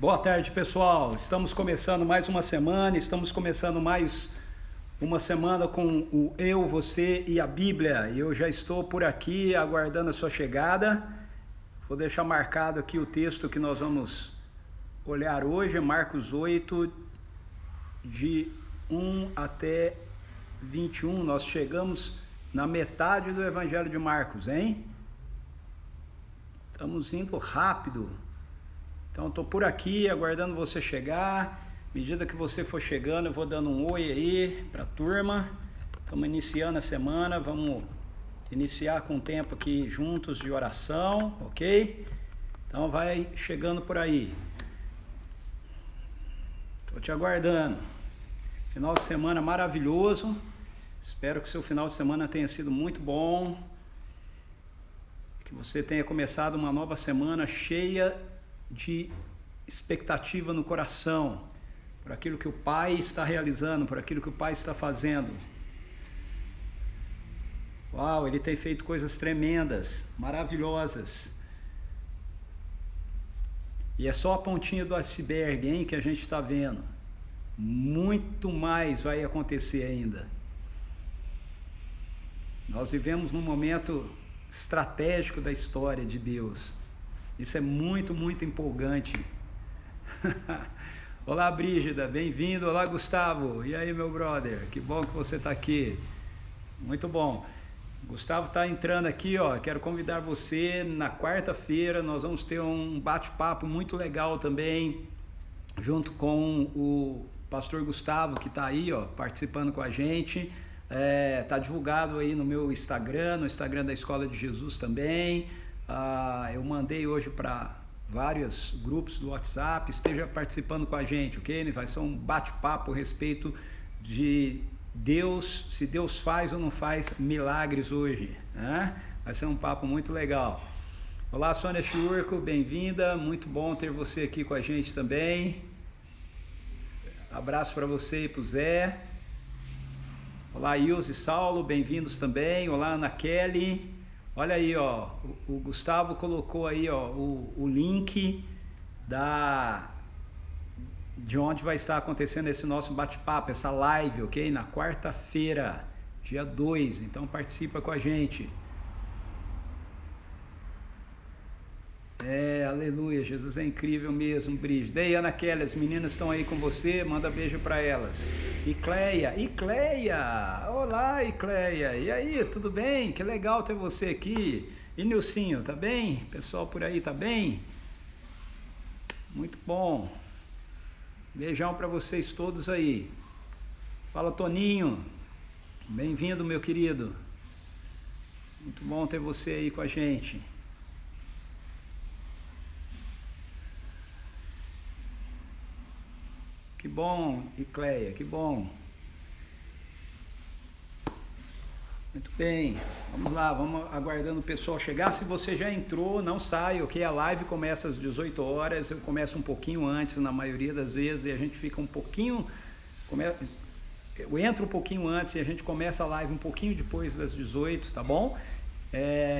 Boa tarde, pessoal. Estamos começando mais uma semana, com o Eu, Você e a Bíblia. E eu já estou por aqui aguardando a sua chegada. Vou deixar marcado aqui o texto que nós vamos olhar hoje, Marcos 8, de 1 até 21. Nós chegamos na metade do Evangelho de Marcos, hein? Estamos indo rápido. Então, estou por aqui aguardando você chegar. À medida que você for chegando, eu vou dando um oi aí para a turma. Estamos iniciando a semana. Vamos iniciar com um tempo aqui juntos de oração, ok? Então, vai chegando por aí. Estou te aguardando. Final de semana maravilhoso. Espero que o seu final de semana tenha sido muito bom. Que você tenha começado uma nova semana cheia de expectativa no coração, por aquilo que o Pai está realizando, por aquilo que o Pai está fazendo. Uau, Ele tem feito coisas tremendas, maravilhosas. E é só a pontinha do iceberg, hein, que a gente está vendo. Muito mais vai acontecer ainda. Nós vivemos num momento estratégico da história de Deus. Isso é muito, muito empolgante. Olá, Brígida, bem-vindo. Olá, Gustavo. E aí, meu brother? Que bom que você está aqui. Muito bom. Gustavo está entrando aqui, ó. Quero convidar você. Na quarta-feira nós vamos ter um bate-papo muito legal também, junto com o pastor Gustavo, que está aí, ó, participando com a gente. Está divulgado aí no meu Instagram, no Instagram da Escola de Jesus também. Eu mandei hoje para vários grupos do WhatsApp, esteja participando com a gente, ok? Vai ser um bate-papo a respeito de Deus, se Deus faz ou não faz milagres hoje, né? Vai ser um papo muito legal. Olá, Sônia Chiurco, bem-vinda, muito bom ter você aqui com a gente também. Abraço para você e para o Zé. Olá, Ilse e Saulo, bem-vindos também. Olá, Ana Kelly. Olha aí, ó, o Gustavo colocou aí, ó, o link de onde vai estar acontecendo esse nosso bate-papo, essa live, ok? Na quarta-feira, dia 2, então participa com a gente. Aleluia, Jesus é incrível mesmo, Brígida. E Ana Kelly, as meninas estão aí com você, manda beijo para elas. Icleia, olá Icleia, e aí, tudo bem? Que legal ter você aqui. E Nilcinho, tá bem? Pessoal por aí, tá bem? Muito bom. Beijão para vocês todos aí. Fala, Toninho, bem-vindo, meu querido. Muito bom ter você aí com a gente. Que bom, Icleia, que bom. Muito bem, vamos lá, vamos aguardando o pessoal chegar. Se você já entrou, não saia, ok? A live começa às 18 horas, eu começo um pouquinho antes, na maioria das vezes, e a gente fica um pouquinho... Eu entro um pouquinho antes e a gente começa a live um pouquinho depois das 18, tá bom?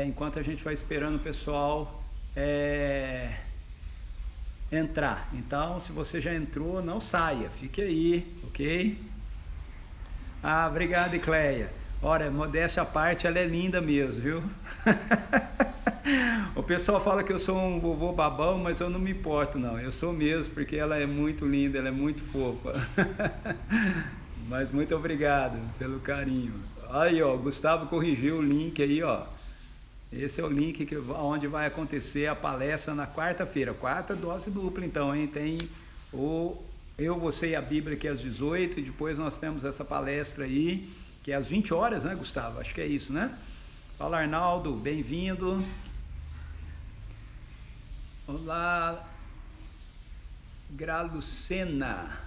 Enquanto a gente vai esperando o pessoal... entrar. Então, se você já entrou, não saia, fique aí, ok? Obrigado, Icleia. Olha, modéstia à parte, ela é linda mesmo, viu? O pessoal fala que eu sou um vovô babão, mas eu não me importo, não. Eu sou mesmo, porque ela é muito linda, ela é muito fofa. Mas muito obrigado pelo carinho. Aí, ó, Gustavo corrigiu o link aí, ó. Esse é o link onde vai acontecer a palestra na quarta-feira. Quarta dose dupla, então, hein? Tem o Eu, Você e a Bíblia, que é às 18, e depois nós temos essa palestra aí, que é às 20 horas, né, Gustavo? Acho que é isso, né? Fala, Arnaldo, bem-vindo. Olá, Gralucena,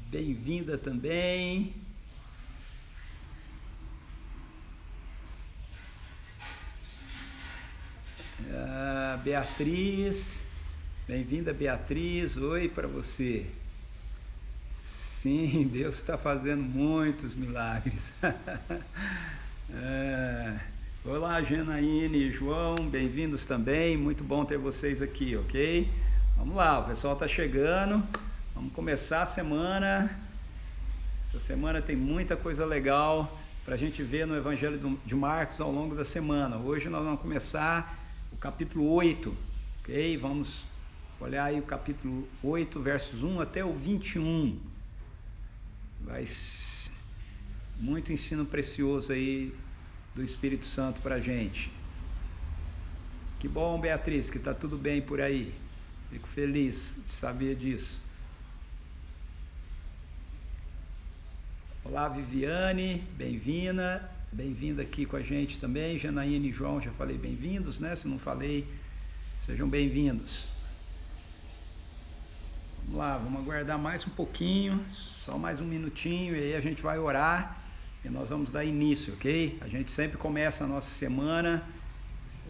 bem-vinda também. Beatriz, bem-vinda, Beatriz, oi para você. Sim, Deus está fazendo muitos milagres. Olá, Janaíne e João, bem-vindos também, muito bom ter vocês aqui, ok? Vamos lá, o pessoal está chegando. Vamos começar a semana. Essa semana tem muita coisa legal para a gente ver no Evangelho de Marcos ao longo da semana. Hoje nós vamos começar o capítulo 8, ok? Vamos olhar aí o capítulo 8, versos 1 até o 21. Vai muito ensino precioso aí do Espírito Santo para a gente. Que bom, Beatriz, que está tudo bem por aí. Fico feliz de saber disso. Olá, Viviane, bem-vinda. Bem-vinda aqui com a gente também. Janaína e João, já falei bem-vindos, né? Se não falei, sejam bem-vindos. Vamos lá, vamos aguardar mais um pouquinho, só mais um minutinho, e aí a gente vai orar e nós vamos dar início, ok? A gente sempre começa a nossa semana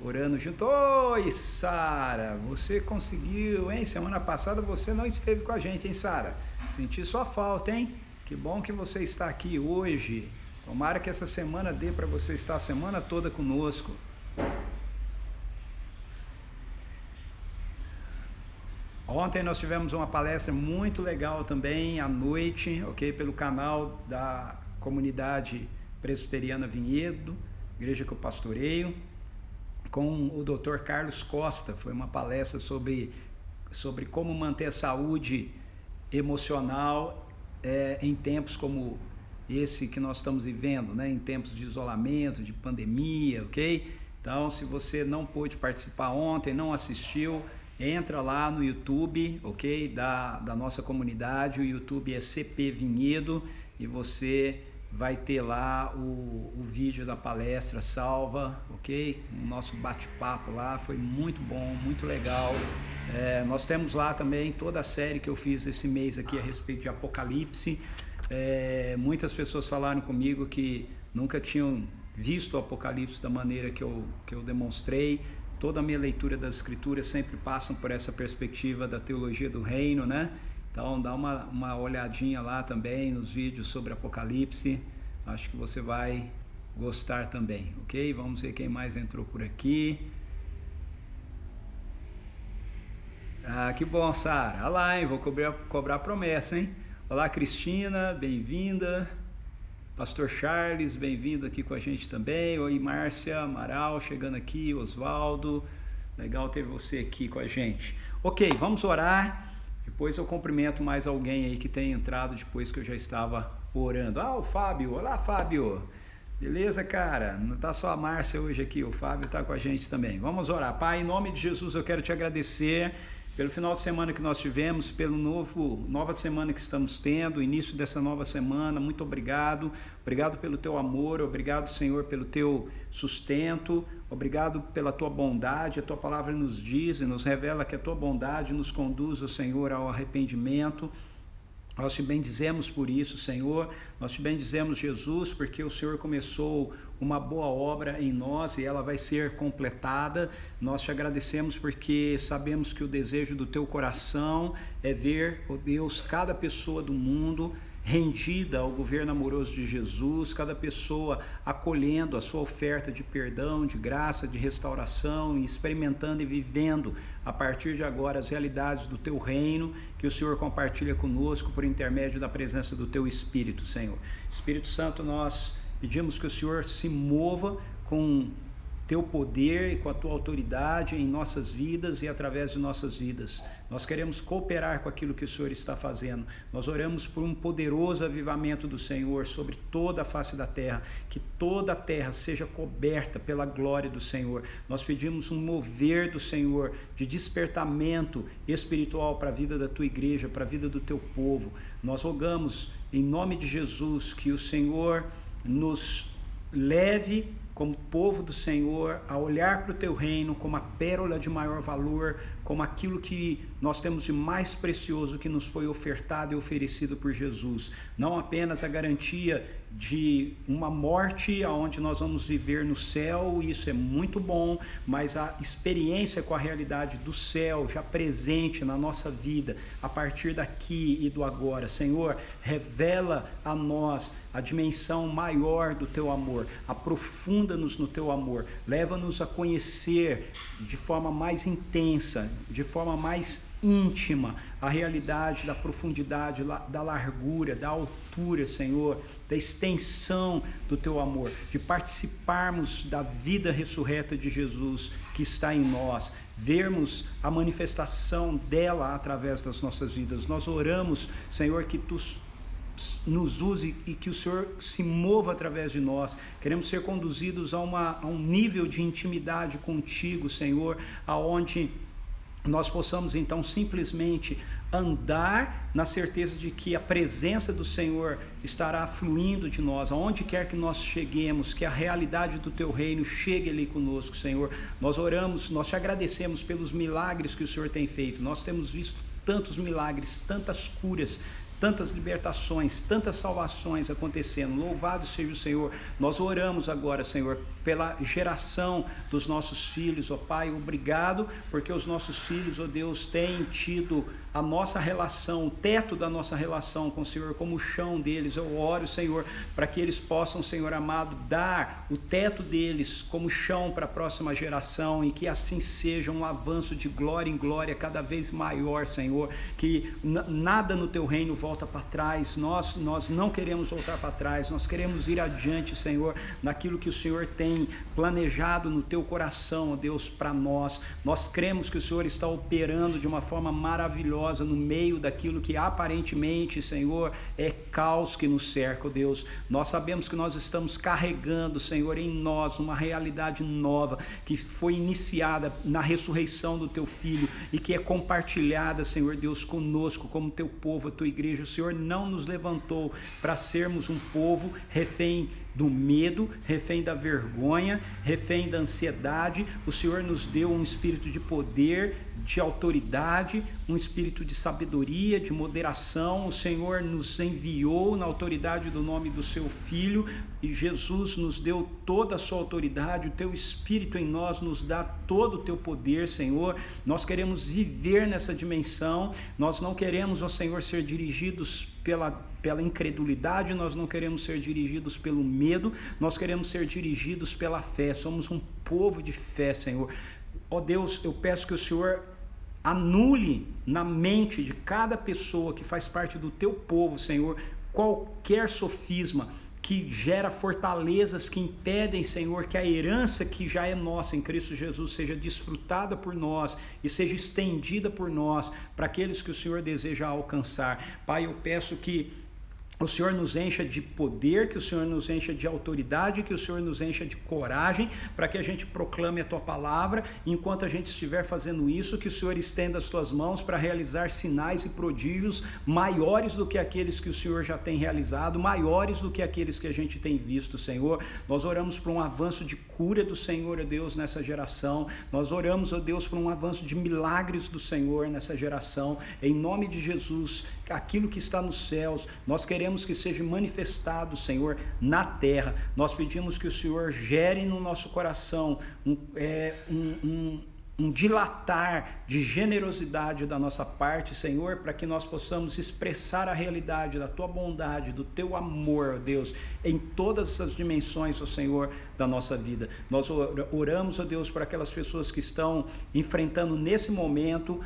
orando junto. Oi, Sara, você conseguiu, hein? Semana passada você não esteve com a gente, hein, Sara? Senti sua falta, hein? Que bom que você está aqui hoje. Tomara que essa semana dê para você estar a semana toda conosco. Ontem nós tivemos uma palestra muito legal também, à noite, ok? Pelo canal da Comunidade Presbiteriana Vinhedo, igreja que eu pastoreio, com o Dr. Carlos Costa. Foi uma palestra sobre como manter a saúde emocional em tempos como esse que nós estamos vivendo, né? Em tempos de isolamento, de pandemia, ok? Então, se você não pôde participar ontem, não assistiu, entra lá no YouTube, ok? Da nossa comunidade. O YouTube é CP Vinhedo e você vai ter lá o vídeo da palestra salva, ok? O nosso bate-papo lá foi muito bom, muito legal. Nós temos lá também toda a série que eu fiz esse mês aqui a respeito de Apocalipse. Muitas pessoas falaram comigo que nunca tinham visto o Apocalipse da maneira que eu demonstrei. Toda a minha leitura das Escrituras sempre passam por essa perspectiva da teologia do reino, né? Então dá uma olhadinha lá também nos vídeos sobre Apocalipse, acho que você vai gostar também, ok? Vamos ver quem mais entrou por aqui. Ah, que bom, Sara. Olha lá, hein? Vou cobrar promessa, hein? Olá, Cristina, bem-vinda. Pastor Charles, bem-vindo aqui com a gente também. Oi, Márcia, Amaral, chegando aqui, Oswaldo. Legal ter você aqui com a gente. Ok, vamos orar. Depois eu cumprimento mais alguém aí que tem entrado depois que eu já estava orando. Ah, o Fábio. Olá, Fábio. Beleza, cara? Não está só a Márcia hoje aqui, o Fábio está com a gente também. Vamos orar. Pai, em nome de Jesus eu quero te agradecer pelo final de semana que nós tivemos, pelo nova semana que estamos tendo, início dessa nova semana. Muito obrigado. Obrigado pelo teu amor, obrigado, Senhor, pelo teu sustento, obrigado pela tua bondade. A tua palavra nos diz e nos revela que a tua bondade nos conduz, Senhor, ao arrependimento. Nós te bendizemos por isso, Senhor. Nós te bendizemos, Jesus, porque o Senhor começou uma boa obra em nós e ela vai ser completada. Nós te agradecemos porque sabemos que o desejo do teu coração é ver, ó Deus, cada pessoa do mundo rendida ao governo amoroso de Jesus, cada pessoa acolhendo a sua oferta de perdão, de graça, de restauração, e experimentando e vivendo a partir de agora as realidades do teu reino, que o Senhor compartilha conosco por intermédio da presença do teu Espírito, Senhor. Espírito Santo, nós pedimos que o Senhor se mova com teu poder e com a tua autoridade em nossas vidas e através de nossas vidas. Nós queremos cooperar com aquilo que o Senhor está fazendo. Nós oramos por um poderoso avivamento do Senhor sobre toda a face da terra, que toda a terra seja coberta pela glória do Senhor. Nós pedimos um mover do Senhor de despertamento espiritual para a vida da tua igreja, para a vida do teu povo. Nós rogamos em nome de Jesus que o Senhor nos leve como povo do Senhor a olhar para o teu reino como a pérola de maior valor, como aquilo que nós temos de mais precioso que nos foi ofertado e oferecido por Jesus. Não apenas a garantia de uma morte onde nós vamos viver no céu, isso é muito bom, mas a experiência com a realidade do céu já presente na nossa vida, a partir daqui e do agora. Senhor, revela a nós a dimensão maior do teu amor, aprofunda-nos no teu amor, leva-nos a conhecer de forma mais intensa, de forma mais íntima, a realidade da profundidade, da largura, da altura, Senhor, da extensão do teu amor, de participarmos da vida ressurreta de Jesus que está em nós, vermos a manifestação dela através das nossas vidas. Nós oramos, Senhor, que tu nos use e que o Senhor se mova através de nós. Queremos ser conduzidos a um nível de intimidade contigo, Senhor, aonde nós possamos então simplesmente andar na certeza de que a presença do Senhor estará fluindo de nós, aonde quer que nós cheguemos, que a realidade do teu reino chegue ali conosco, Senhor. Nós oramos, nós te agradecemos pelos milagres que o Senhor tem feito. Nós temos visto tantos milagres, tantas curas, tantas libertações, tantas salvações acontecendo. Louvado seja o Senhor. Nós oramos agora, Senhor, pela geração dos nossos filhos, ó Pai. Obrigado, porque os nossos filhos, ó Deus, têm tido a nossa relação, o teto da nossa relação com o Senhor como o chão deles. Eu oro, Senhor, para que eles possam, Senhor amado, dar o teto deles como chão para a próxima geração, e que assim seja um avanço de glória em glória cada vez maior, Senhor, que nada no teu reino volta para trás. Nós não queremos voltar para trás, nós queremos ir adiante, Senhor, naquilo que o Senhor tem planejado no teu coração, ó Deus, para nós. Nós cremos que o Senhor está operando de uma forma maravilhosa no meio daquilo que aparentemente, Senhor, é caos que nos cerca, ó Deus. Nós sabemos que nós estamos carregando, Senhor, em nós uma realidade nova que foi iniciada na ressurreição do teu Filho e que é compartilhada, Senhor Deus, conosco como teu povo, a tua igreja. O Senhor não nos levantou para sermos um povo refém do medo, refém da vergonha, refém da ansiedade. O Senhor nos deu um espírito de poder, de autoridade, um espírito de sabedoria, de moderação. O Senhor nos enviou na autoridade do nome do seu Filho, e Jesus nos deu toda a sua autoridade. O teu Espírito em nós nos dá todo o teu poder, Senhor. Nós queremos viver nessa dimensão. Nós não queremos, ó Senhor, ser dirigidos pela incredulidade, nós não queremos ser dirigidos pelo medo, nós queremos ser dirigidos pela fé. Somos um povo de fé, Senhor. Ó Deus, eu peço que o Senhor anule na mente de cada pessoa que faz parte do teu povo, Senhor, qualquer sofisma que gera fortalezas que impedem, Senhor, que a herança que já é nossa em Cristo Jesus seja desfrutada por nós e seja estendida por nós para aqueles que o Senhor deseja alcançar. Pai, eu peço que o Senhor nos encha de poder, que o Senhor nos encha de autoridade, que o Senhor nos encha de coragem, para que a gente proclame a Tua palavra. Enquanto a gente estiver fazendo isso, que o Senhor estenda as Tuas mãos para realizar sinais e prodígios maiores do que aqueles que o Senhor já tem realizado, maiores do que aqueles que a gente tem visto, Senhor. Nós oramos por um avanço de cura do Senhor, ó Deus, nessa geração. Nós oramos, ó Deus, por um avanço de milagres do Senhor nessa geração. Em nome de Jesus, aquilo que está nos céus, nós queremos que seja manifestado, Senhor, na terra. Nós pedimos que o Senhor gere no nosso coração um dilatar de generosidade da nossa parte, Senhor, para que nós possamos expressar a realidade da Tua bondade, do Teu amor, ó Deus, em todas as dimensões, ó Senhor, da nossa vida. Nós oramos, ó Deus, para aquelas pessoas que estão enfrentando nesse momento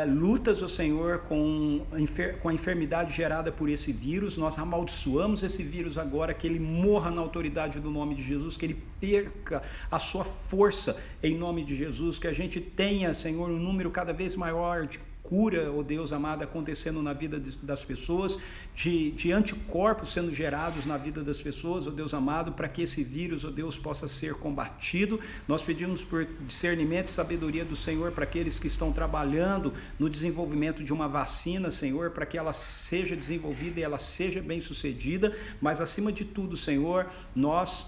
lutas, ó Senhor, com a enfermidade gerada por esse vírus. Nós amaldiçoamos esse vírus agora, que ele morra na autoridade do nome de Jesus, que ele perca a sua força em nome de Jesus, que a gente tenha, Senhor, um número cada vez maior de cura, ó Deus amado, acontecendo na vida das pessoas, de anticorpos sendo gerados na vida das pessoas, ó Deus amado, para que esse vírus, ó Deus, possa ser combatido. Nós pedimos por discernimento e sabedoria do Senhor para aqueles que estão trabalhando no desenvolvimento de uma vacina, Senhor, para que ela seja desenvolvida e ela seja bem sucedida. Mas acima de tudo, Senhor, nós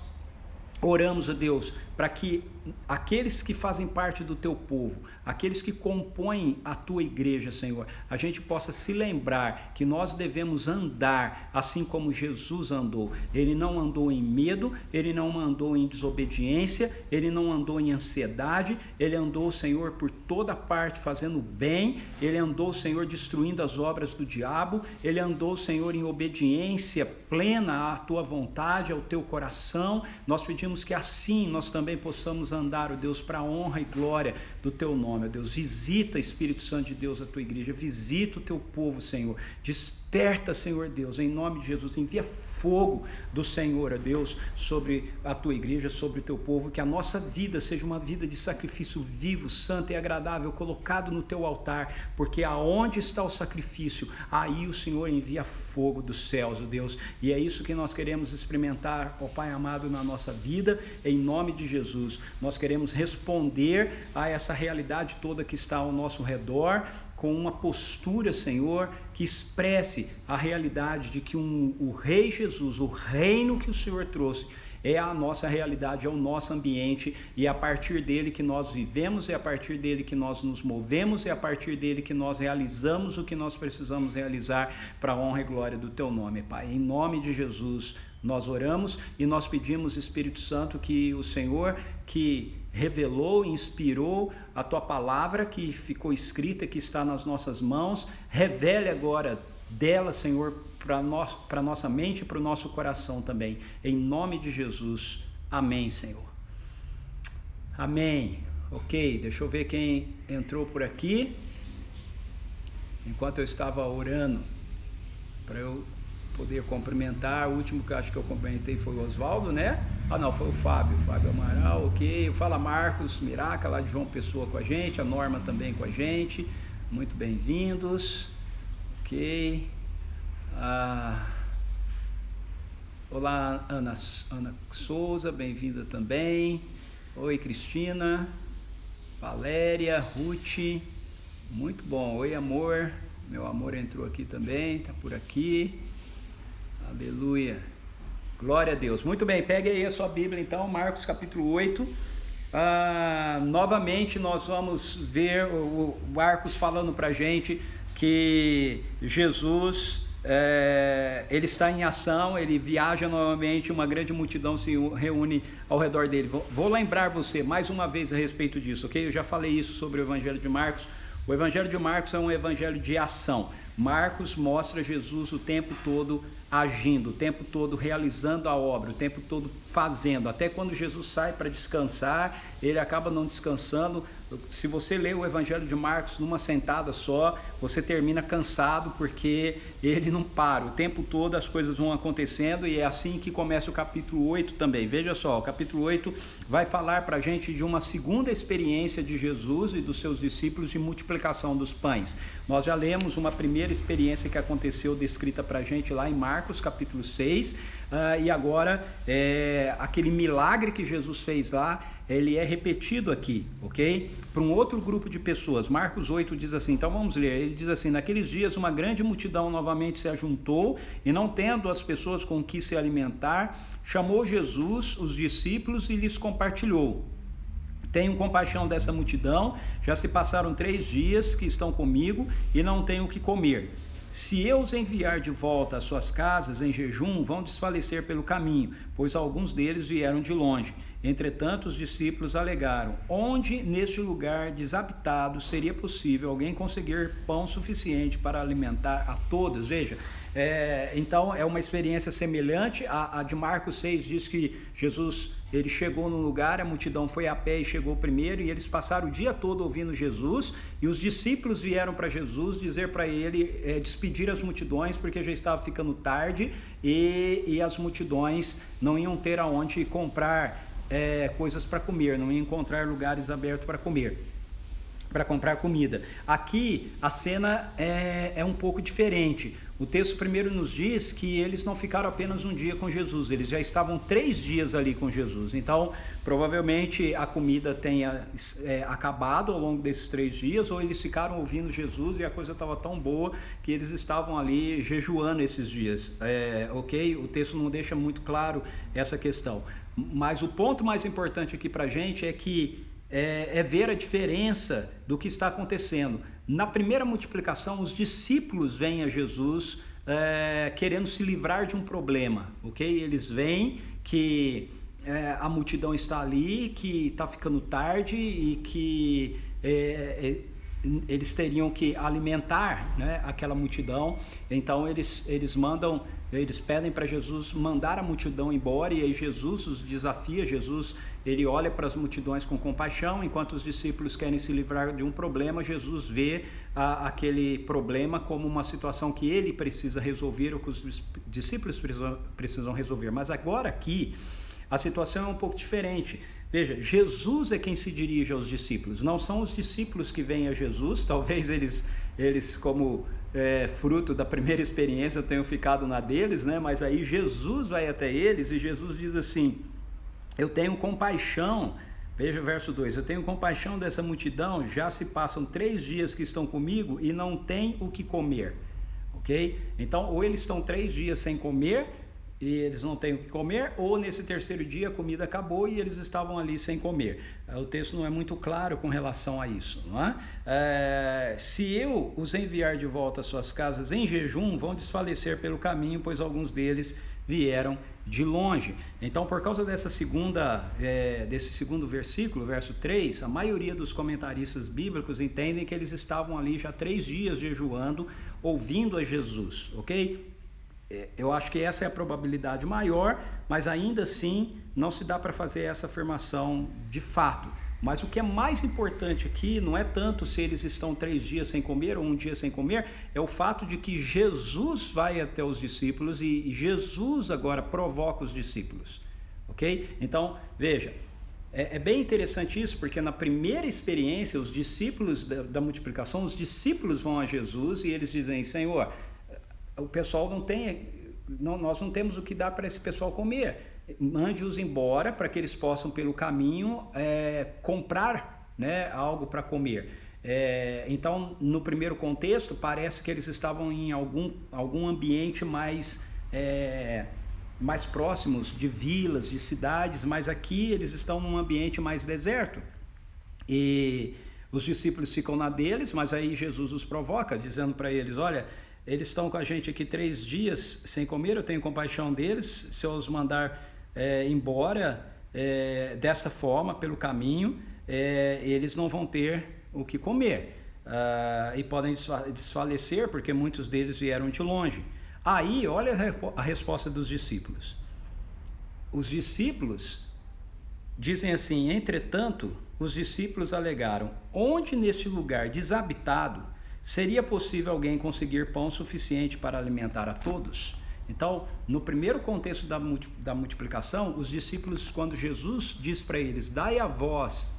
oramos, ó Deus, para que aqueles que fazem parte do Teu povo, aqueles que compõem a Tua igreja, Senhor, a gente possa se lembrar que nós devemos andar assim como Jesus andou. Ele não andou em medo, Ele não andou em desobediência, Ele não andou em ansiedade, Ele andou, Senhor, por toda parte fazendo bem, Ele andou, Senhor, destruindo as obras do diabo, Ele andou, Senhor, em obediência plena à Tua vontade, ao Teu coração. Nós pedimos que assim nós também possamos andar, ó Deus, para a honra e glória do Teu nome, ó Deus. Visita, Espírito Santo de Deus, a Tua igreja, visita o Teu povo, Senhor. Desperta, Senhor Deus, em nome de Jesus, envia fogo do Senhor, ó Deus, sobre a Tua igreja, sobre o Teu povo, que a nossa vida seja uma vida de sacrifício vivo, santo e agradável, colocado no Teu altar, porque aonde está o sacrifício, aí o Senhor envia fogo dos céus, ó Deus, e é isso que nós queremos experimentar, ó Pai amado, na nossa vida, em nome de Jesus. Nós queremos responder a essa realidade toda que está ao nosso redor, com uma postura, Senhor, que expresse a realidade de que o Rei Jesus, o reino que o Senhor trouxe, é a nossa realidade, é o nosso ambiente, e é a partir dele que nós vivemos, é a partir dele que nós nos movemos, é a partir dele que nós realizamos o que nós precisamos realizar para a honra e glória do Teu nome, Pai. Em nome de Jesus, nós oramos e nós pedimos, Espírito Santo, que o Senhor, que revelou, inspirou a Tua palavra, que ficou escrita, que está nas nossas mãos, revele agora dela, Senhor, para a nossa mente e para o nosso coração também, em nome de Jesus, amém, Senhor. Amém. Ok, deixa eu ver quem entrou por aqui, enquanto eu estava orando, para eu poder cumprimentar. O último que acho que eu cumprimentei foi o Oswaldo, né? Ah não, foi o Fábio Amaral, ok. Fala Marcos Miraca, lá de João Pessoa com a gente, a Norma também com a gente, muito bem-vindos, ok. Olá, Ana Souza, bem-vinda também. Oi, Cristina, Valéria, Ruth, muito bom. Oi, amor, meu amor entrou aqui também, tá por aqui. Aleluia, glória a Deus. Muito bem, pegue aí a sua Bíblia então, Marcos capítulo 8. Novamente nós vamos ver o Marcos falando para a gente que Jesus, ele está em ação, ele viaja novamente, uma grande multidão se reúne ao redor dele. Vou lembrar você mais uma vez a respeito disso, ok? Eu já falei isso sobre o Evangelho de Marcos. O Evangelho de Marcos é um evangelho de ação. Marcos mostra Jesus o tempo todo agindo, o tempo todo realizando a obra, o tempo todo fazendo. Até quando Jesus sai para descansar, ele acaba não descansando. Se você lê o Evangelho de Marcos numa sentada só, você termina cansado, porque ele não para. O tempo todo as coisas vão acontecendo, e é assim que começa o capítulo 8 também. Veja só, o capítulo 8 vai falar para a gente de uma segunda experiência de Jesus e dos seus discípulos de multiplicação dos pães. Nós já lemos uma primeira experiência que aconteceu, descrita para a gente lá em Marcos capítulo 6, e agora aquele milagre que Jesus fez lá, ele é repetido aqui, ok? Para um outro grupo de pessoas. Marcos 8 diz assim, então vamos ler, ele diz assim: naqueles dias uma grande multidão novamente se ajuntou, e não tendo as pessoas com que se alimentar, chamou Jesus, os discípulos, e lhes compartilhou: tenho compaixão dessa multidão, já se passaram 3 dias que estão comigo e não tenho o que comer. Se eu os enviar de volta às suas casas em jejum, vão desfalecer pelo caminho, pois alguns deles vieram de longe. Entretanto, os discípulos alegaram: onde neste lugar desabitado seria possível alguém conseguir pão suficiente para alimentar a todos? Veja, então é uma experiência semelhante. A de Marcos 6 diz que Jesus, ele chegou num lugar, a multidão foi a pé e chegou primeiro, e eles passaram o dia todo ouvindo Jesus, e os discípulos vieram para Jesus dizer para ele, despedir as multidões, porque já estava ficando tarde, e as multidões não iam ter aonde comprar coisas para comer, não iam encontrar lugares abertos para comer, para comprar comida. Aqui a cena é um pouco diferente. O texto primeiro nos diz que eles não ficaram apenas um dia com Jesus, eles já estavam 3 dias ali com Jesus. Então, provavelmente a comida tenha acabado ao longo desses 3 dias, ou eles ficaram ouvindo Jesus e a coisa estava tão boa que eles estavam ali jejuando esses dias. Ok? O texto não deixa muito claro essa questão. Mas o ponto mais importante aqui para a gente é que ver a diferença do que está acontecendo. Na primeira multiplicação, os discípulos vêm a Jesus querendo se livrar de um problema, ok? Eles veem que a multidão está ali, que está ficando tarde, e que eles teriam que alimentar, né, aquela multidão. Então eles pedem para Jesus mandar a multidão embora, e aí Jesus os desafia. Jesus, ele olha para as multidões com compaixão, enquanto os discípulos querem se livrar de um problema. Jesus vê aquele problema como uma situação que ele precisa resolver, ou que os discípulos precisam resolver. Mas agora aqui a situação é um pouco diferente. Veja, Jesus é quem se dirige aos discípulos, não são os discípulos que vêm a Jesus. Talvez eles como fruto da primeira experiência, tenham ficado na deles, né? Mas aí Jesus vai até eles, e Jesus diz assim: eu tenho compaixão. Veja o verso 2: eu tenho compaixão dessa multidão, já se passam 3 dias que estão comigo e não têm o que comer. Ok? Então, ou eles estão 3 dias sem comer e eles não têm o que comer, ou nesse terceiro dia a comida acabou e eles estavam ali sem comer. O texto não é muito claro com relação a isso, não é? Se eu os enviar de volta às suas casas em jejum, vão desfalecer pelo caminho, pois alguns deles vieram de longe. Então, por causa desse segundo versículo, verso 3, a maioria dos comentaristas bíblicos entendem que eles estavam ali já 3 dias jejuando, ouvindo a Jesus, ok? Eu acho que essa é a probabilidade maior, mas ainda assim não se dá para fazer essa afirmação de fato. Mas o que é mais importante aqui não é tanto se eles estão 3 dias sem comer ou 1 dia sem comer, é o fato de que Jesus vai até os discípulos e Jesus agora provoca os discípulos, ok? Então, veja, é bem interessante isso, porque na primeira experiência, os discípulos da multiplicação, os discípulos vão a Jesus e eles dizem: Senhor, o pessoal nós não temos o que dar para esse pessoal comer. Mande-os embora para que eles possam pelo caminho comprar, né, algo para comer. Então, no primeiro contexto, parece que eles estavam em algum ambiente mais próximos de vilas, de cidades, mas aqui eles estão num ambiente mais deserto. E os discípulos ficam na deles, mas aí Jesus os provoca, dizendo para eles: olha, eles estão com a gente aqui 3 dias sem comer, eu tenho compaixão deles. Se eu os mandar embora dessa forma, pelo caminho, eles não vão ter o que comer, e podem desfalecer, porque muitos deles vieram de longe. Aí, olha a resposta dos discípulos. Os discípulos dizem assim: entretanto, os discípulos alegaram: onde neste lugar desabitado seria possível alguém conseguir pão suficiente para alimentar a todos? Então, no primeiro contexto da multiplicação, os discípulos, quando Jesus diz para eles: dai a vós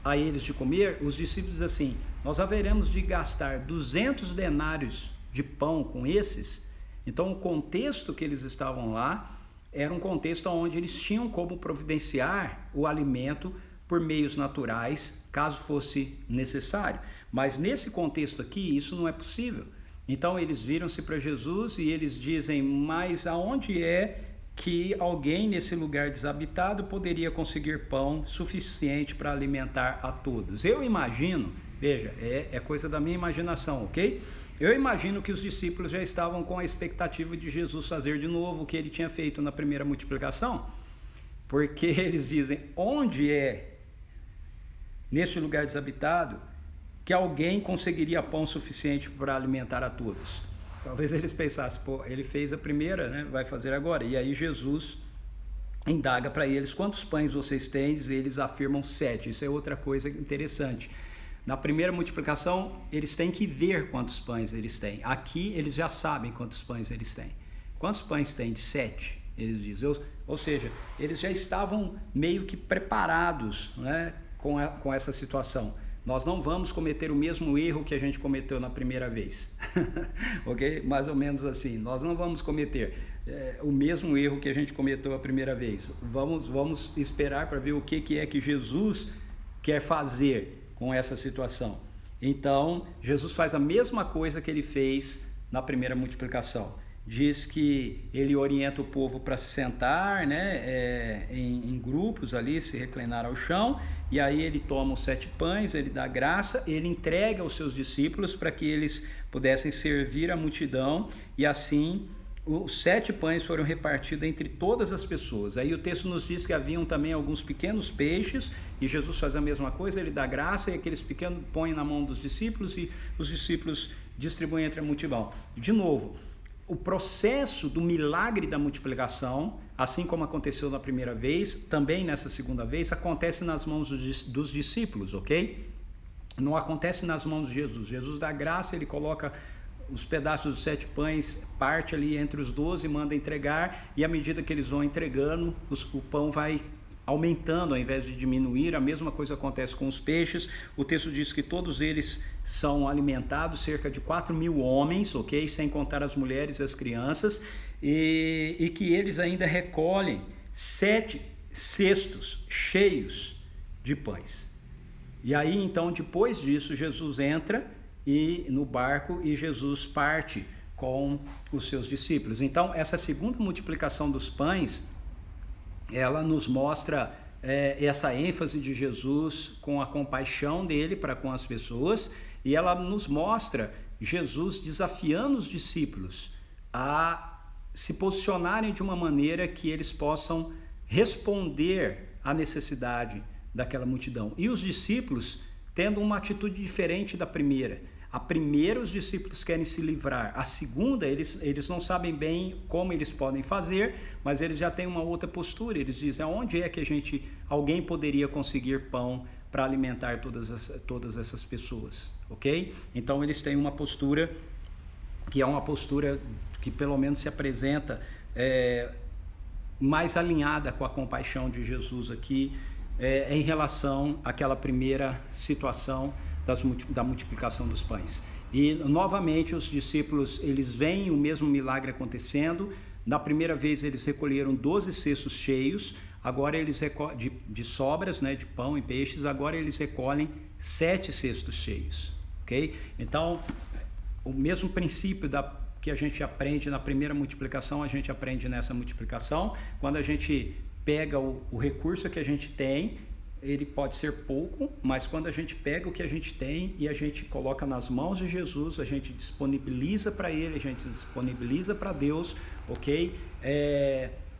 a eles de comer, os discípulos dizem assim: nós haveremos de gastar 200 denários de pão com esses? Então, o contexto que eles estavam lá era um contexto onde eles tinham como providenciar o alimento por meios naturais, caso fosse necessário. Mas nesse contexto aqui, isso não é possível. Então eles viram-se para Jesus e eles dizem: mas aonde é que alguém nesse lugar desabitado poderia conseguir pão suficiente para alimentar a todos? Eu imagino, veja, é coisa da minha imaginação, ok? Eu imagino que os discípulos já estavam com a expectativa de Jesus fazer de novo o que ele tinha feito na primeira multiplicação, porque eles dizem: onde é nesse lugar desabitado que alguém conseguiria pão suficiente para alimentar a todos? Talvez eles pensassem: pô, ele fez a primeira, né? Vai fazer agora. E aí Jesus indaga para eles: quantos pães vocês têm? E eles afirmam 7. Isso é outra coisa interessante. Na primeira multiplicação, eles têm que ver quantos pães eles têm. Aqui, eles já sabem quantos pães eles têm. Quantos pães têm? De 7, eles dizem. Ou seja, eles já estavam meio que preparados, né, com essa situação. Nós não vamos cometer o mesmo erro que a gente cometeu na primeira vez. Ok? Mais ou menos assim. Nós não vamos cometer o mesmo erro que a gente cometeu a primeira vez. Vamos esperar para ver o que é que Jesus quer fazer com essa situação. Então, Jesus faz a mesma coisa que ele fez na primeira multiplicação. Diz que ele orienta o povo para se sentar, né, em grupos ali, se reclinar ao chão, e aí ele toma os 7 pães, ele dá graça, ele entrega aos seus discípulos para que eles pudessem servir a multidão, e assim os 7 pães foram repartidos entre todas as pessoas. Aí o texto nos diz que haviam também alguns pequenos peixes, e Jesus faz a mesma coisa, ele dá graça, e aqueles pequenos põe na mão dos discípulos, e os discípulos distribuem entre a multidão. De novo, o processo do milagre da multiplicação, assim como aconteceu na primeira vez, também nessa segunda vez, acontece nas mãos dos discípulos, ok? Não acontece nas mãos de Jesus. Jesus dá graça, ele coloca os pedaços dos 7 pães, parte ali entre os 12, manda entregar, e à medida que eles vão entregando, o pão vai aumentando ao invés de diminuir. A mesma coisa acontece com os peixes. O texto diz que todos eles são alimentados, cerca de 4.000 homens, ok? Sem contar as mulheres e as crianças, e que eles ainda recolhem 7 cestos cheios de pães. E aí então, depois disso, Jesus entra no barco, e Jesus parte com os seus discípulos. Então, essa segunda multiplicação dos pães, ela nos mostra essa ênfase de Jesus com a compaixão dele para com as pessoas, e ela nos mostra Jesus desafiando os discípulos a se posicionarem de uma maneira que eles possam responder à necessidade daquela multidão. E os discípulos tendo uma atitude diferente da primeira. A primeira, os discípulos querem se livrar. A segunda, eles não sabem bem como eles podem fazer, mas eles já têm uma outra postura. Eles dizem, aonde é que alguém poderia conseguir pão para alimentar todas essas pessoas, ok? Então eles têm uma postura que é uma postura que pelo menos se apresenta mais alinhada com a compaixão de Jesus aqui, em relação àquela primeira situação da multiplicação dos pães. E novamente os discípulos, eles veem o mesmo milagre acontecendo. Na primeira vez eles recolheram 12 cestos cheios, agora eles de sobras, né, de pão e peixes, agora eles recolhem 7 cestos cheios, ok? Então, o mesmo princípio que a gente aprende na primeira multiplicação, a gente aprende nessa multiplicação. Quando a gente pega o recurso que a gente tem, ele pode ser pouco, mas quando a gente pega o que a gente tem e a gente coloca nas mãos de Jesus, a gente disponibiliza para ele, a gente disponibiliza para Deus, ok?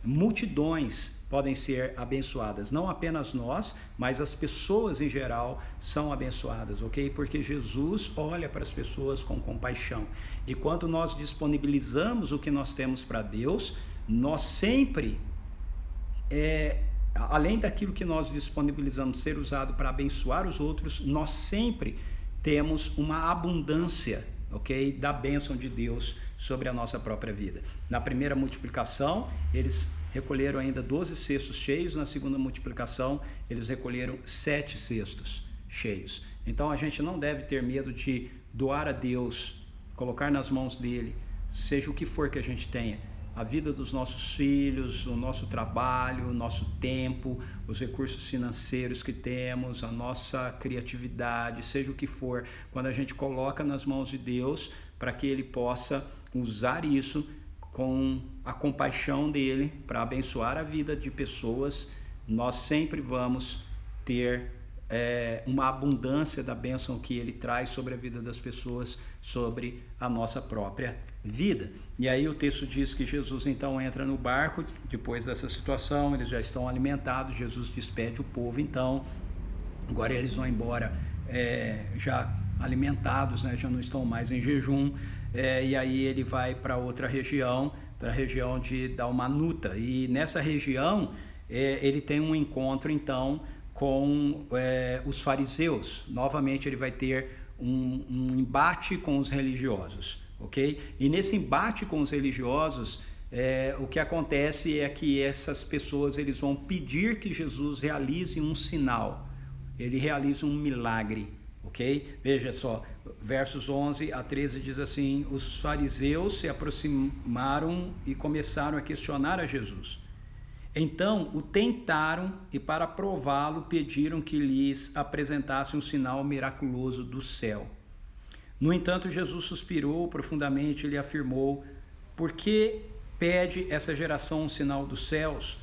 Multidões podem ser abençoadas, não apenas nós, mas as pessoas em geral são abençoadas, ok? Porque Jesus olha para as pessoas com compaixão, e quando nós disponibilizamos o que nós temos para Deus, nós sempre além daquilo que nós disponibilizamos ser usado para abençoar os outros, nós sempre temos uma abundância, ok? Da bênção de Deus sobre a nossa própria vida. Na primeira multiplicação, eles recolheram ainda 12 cestos cheios, na segunda multiplicação, eles recolheram 7 cestos cheios. Então a gente não deve ter medo de doar a Deus, colocar nas mãos dele, seja o que for que a gente tenha, a vida dos nossos filhos, o nosso trabalho, o nosso tempo, os recursos financeiros que temos, a nossa criatividade, seja o que for, quando a gente coloca nas mãos de Deus, para que ele possa usar isso com a compaixão dele para abençoar a vida de pessoas, nós sempre vamos ter uma abundância da bênção que ele traz sobre a vida das pessoas, sobre a nossa própria vida. E aí o texto diz que Jesus então entra no barco, depois dessa situação, eles já estão alimentados, Jesus despede o povo, então agora eles vão embora já alimentados, né, já não estão mais em jejum, e aí ele vai para outra região, para a região de Dalmanuta, e nessa região ele tem um encontro então com os fariseus. Novamente ele vai ter um embate com os religiosos, ok? E nesse embate com os religiosos, o que acontece é que essas pessoas eles vão pedir que Jesus realize um sinal, ele realiza um milagre, ok? Veja só, versos 11 a 13 diz assim: os fariseus se aproximaram e começaram a questionar a Jesus. Então o tentaram e, para prová-lo, pediram que lhes apresentasse um sinal miraculoso do céu. No entanto, Jesus suspirou profundamente e lhe afirmou: por que pede essa geração um sinal dos céus?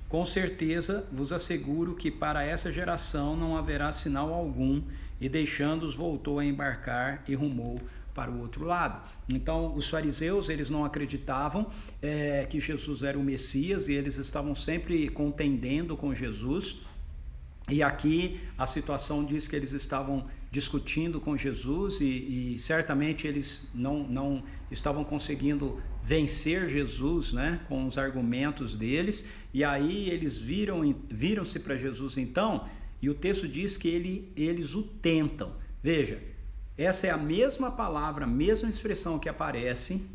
Com certeza vos asseguro que para essa geração não haverá sinal algum. E deixando-os, voltou a embarcar e rumou para o outro lado. Então, os fariseus, eles não acreditavam que Jesus era o Messias, e eles estavam sempre contendendo com Jesus. E aqui a situação diz que eles estavam discutindo com Jesus e certamente eles não estavam conseguindo vencer Jesus, né, com os argumentos deles. E aí eles viram-se para Jesus então, e o texto diz que eles o tentam. Veja, essa é a mesma palavra, a mesma expressão que aparece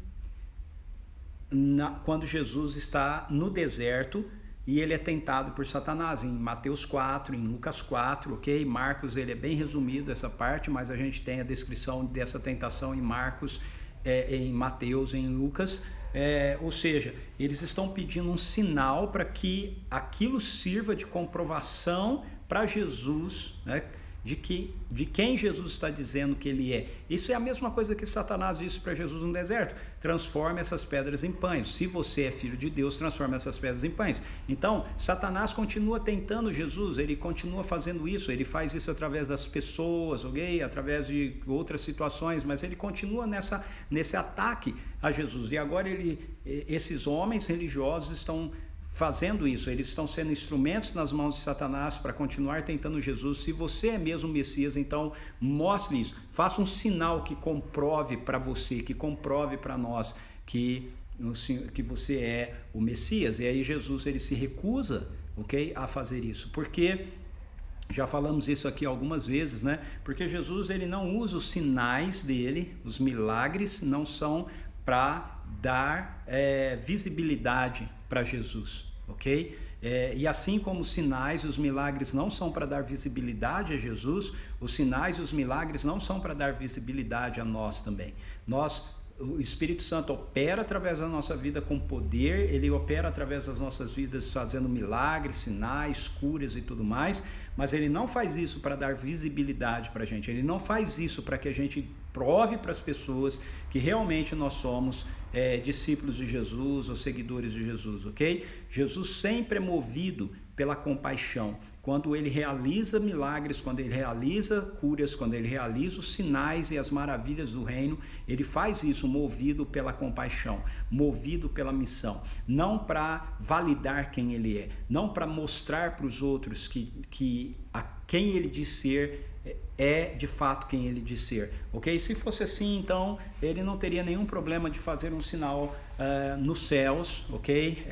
quando Jesus está no deserto e ele é tentado por Satanás, em Mateus 4, em Lucas 4, ok? Marcos, ele é bem resumido essa parte, mas a gente tem a descrição dessa tentação em Marcos, em Mateus, em Lucas. Ou seja, eles estão pedindo um sinal para que aquilo sirva de comprovação para Jesus, né? De quem Jesus está dizendo que ele é. Isso é a mesma coisa que Satanás disse para Jesus no deserto: transforme essas pedras em pães. Se você é filho de Deus, transforme essas pedras em pães. Então, Satanás continua tentando Jesus, ele continua fazendo isso, ele faz isso através das pessoas, ok? Através de outras situações, mas ele continua nesse ataque a Jesus. E agora esses homens religiosos estão fazendo isso, eles estão sendo instrumentos nas mãos de Satanás para continuar tentando Jesus. Se você é mesmo o Messias, então mostre isso, faça um sinal que comprove para você, que comprove para nós que você é o Messias. E aí Jesus, ele se recusa, ok, a fazer isso, porque já falamos isso aqui algumas vezes, né? Porque Jesus, ele não usa os sinais dele, os milagres não são para dar visibilidade para Jesus, ok? E assim como os sinais e os milagres não são para dar visibilidade a Jesus, os sinais e os milagres não são para dar visibilidade a nós também. O Espírito Santo opera através da nossa vida com poder, ele opera através das nossas vidas fazendo milagres, sinais, curas e tudo mais, mas ele não faz isso para dar visibilidade para a gente, ele não faz isso para que a gente prove para as pessoas que realmente nós somos discípulos de Jesus ou seguidores de Jesus, ok? Jesus sempre é movido pela compaixão. Quando ele realiza milagres, quando ele realiza curas, quando ele realiza os sinais e as maravilhas do reino, ele faz isso movido pela compaixão, movido pela missão, não para validar quem ele é, não para mostrar para os outros que quem ele diz ser é de fato quem ele diz ser, ok? Se fosse assim, então ele não teria nenhum problema de fazer um sinal nos céus, ok?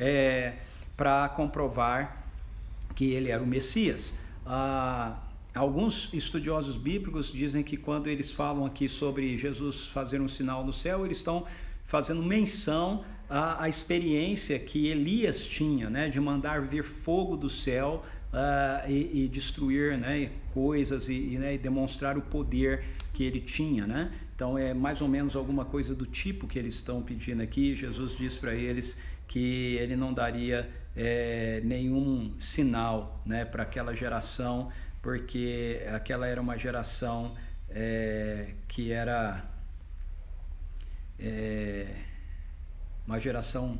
Para comprovar que ele era o Messias. Alguns estudiosos bíblicos dizem que quando eles falam aqui sobre Jesus fazer um sinal no céu, eles estão fazendo menção à experiência que Elias tinha, né, de mandar vir fogo do céu e destruir, né, coisas e demonstrar o poder que ele tinha, né? Então é mais ou menos alguma coisa do tipo que eles estão pedindo aqui. Jesus diz para eles que ele não daria nenhum sinal, né, para aquela geração, porque aquela era uma geração que era uma geração